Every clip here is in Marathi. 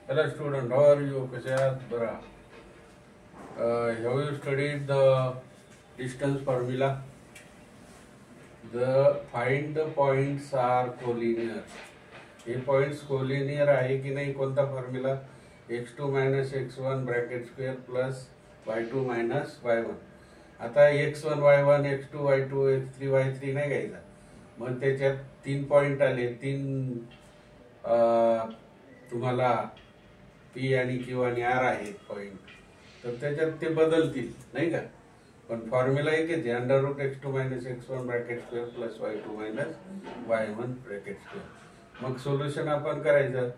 Hello student, how are you? कसे आहात? बरा. Have you studied the distance formula? The find the points are collinear. हे पॉइंट्स कोलिनियर आहे की नाही? कोणता formula? x2 - x1 bracket square plus y2 - y1. आता x1 y1 x2 y2 x3 y3 नाही घ्यायचा. मग त्याच्यात तीन पॉइंट आले, तीन तुम्हाला पी आणि क्यू आणि आर आहेत पॉइंट, तर त्याच्यात ते बदलतील नाही का? पण फॉर्म्युला एक आहे, √x2 - x1 bracket square plus y2 - y1 bracket square. मग सोल्युशन आपण करायचं.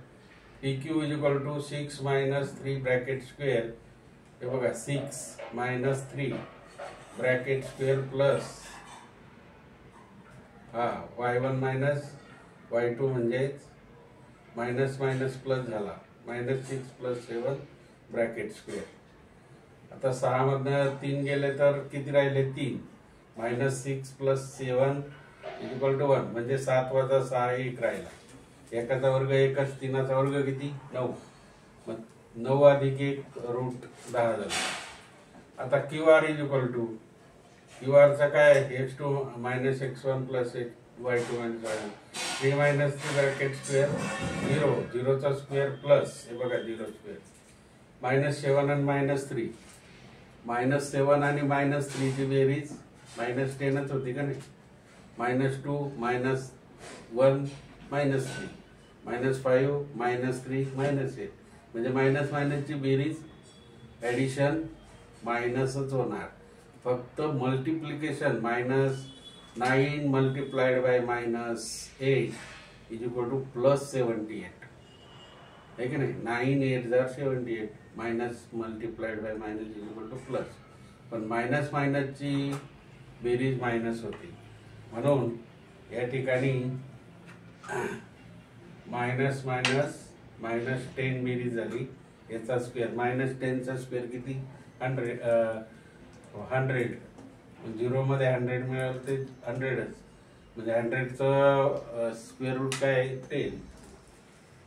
PQ = 6 - 3 bracket square. हे बघा 6 - 3 bracket square plus y1 - y2 म्हणजे मायनस मायनस प्लस झाला, -6 + 7 ब्रॅकेट स्क्वेअर. आता 6 मधनं 3 गेले तर किती राहिले? 3. -6 + 7 = 1 म्हणजे 7 - 6 1 राहिला. एकाचा वर्ग एकच, 3चा वर्ग किती? 9. मग 9 + 1 √10 झाला. आता QR = QR चा काय? x2 - x1 + y2 - y1. 3 - 3 bracket square 0, 0चा स्क्वेअर प्लस हे बघा 0 स्क्वेअर -7 आणि -3. -7 आणि -3 ची बेरीज -10च होती का नाही? -2 - 1 -3 -5 -3 -8 म्हणजे मायनस मायनसची बेरीज ऍडिशन मायनसच होणार. फक्त मल्टिप्लिकेशन -9 × -8 = +78 है की नाही? 9 × 8 = 78 minus multiplied by minus = plus. पण मायनस मायनसची बेरीज मायनस होती, म्हणून या ठिकाणी मायनस मायनस -10 बेरीज झाली. याचा स्क्वेअर -10 चा स्क्वेअर किती? 100. 0 मध्ये 100 मिळालं ते 100च, म्हणजे 100चं स्क्वेअर रूट काय आहे? 10.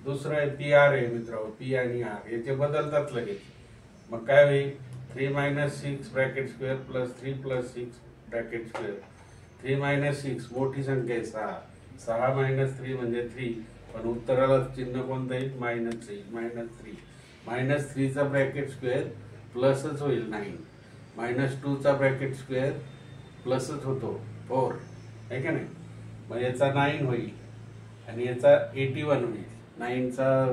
दुसरं आहे PR आहे मित्रांनो, P आणि R याचे बदलतात लगेच. मग काय होईल? 3 - 6 bracket square plus 3 + 6 bracket square. 3 - 6 मोठी संख्या आहे 6. 6 - 3 म्हणजे 3, पण उत्तराला चिन्ह कोणतं येईल? मायनस येईल. -3 -3 चा ब्रॅकेट स्क्वेअर प्लसच होईल 9. -2 चा ब्रॅकेट स्क्वेअर प्लसच होतो 4 आहे का नाही? मग याचा 9 होईल आणि याचा 81 होईल. 9 चा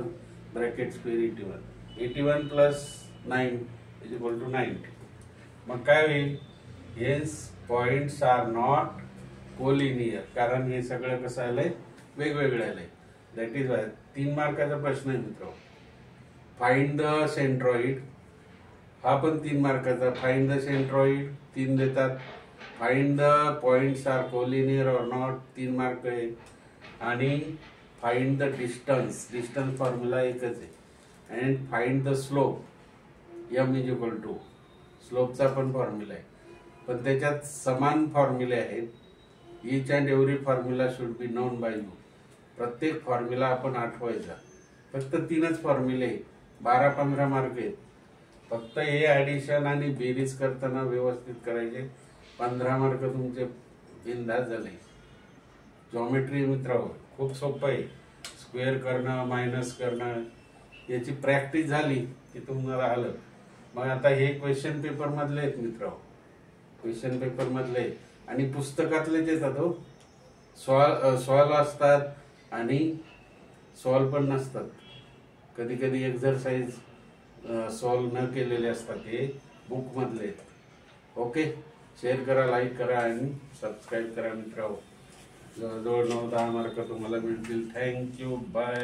ब्रॅकेट स्क्वेअर 81. 81 + 9 = 90. मग काय होईल? Hence points are not collinear, कारण हे सगळं कसं आलंय? वेगवेगळं आलंय. दॅट इज वाय 3 मार्काचा प्रश्न आहे मित्रांनो. फाइंड द सेंट्रॉइड, हा पण 3 मार्काचा. फाइंड द सेंट्रॉइड 3 देतात. Find the points are collinear or not 3 mark आहे. आणि फाइंड द डिस्टन्स फॉर्म्युला एकच आहे. And find the slope M = स्लोपचा पण फॉर्म्युला आहे, पण त्याच्यात समान फॉर्म्युले आहेत. Each and every formula should be known by you. प्रत्येक फॉर्म्युला आपण आठवायचा. फक्त 3च फॉर्म्युले, 12-15 मार्क आहेत. फक्त हे ऍडिशन आणि बेरीज करताना व्यवस्थित करायचे. 15 मार्क तुमचे बिनधास्त झाले. जॉमेट्री मित्रांनो खूप सोपं आहे. स्क्वेअर करणं, मायनस करणं, याची प्रॅक्टिस झाली की तुम्हाला आलं. मग आता हे क्वेश्चन पेपर मधले आहेत मित्रांनो, क्वेश्चन पेपर मधले आणि पुस्तकातलेच येतात हो. सॉल्व असतात आणि सॉल्व पण नसतात. कधी कधी एक्झरसाइज सॉल्व न केलेले असतात. हे बुक मधले आहेत. ओके, शेअर करा, लाईक करा आणि सबस्क्राईब करा मित्रांनो. जवळजवळ 9-10 मार्क तुम्हाला मिळतील. Thank you, bye.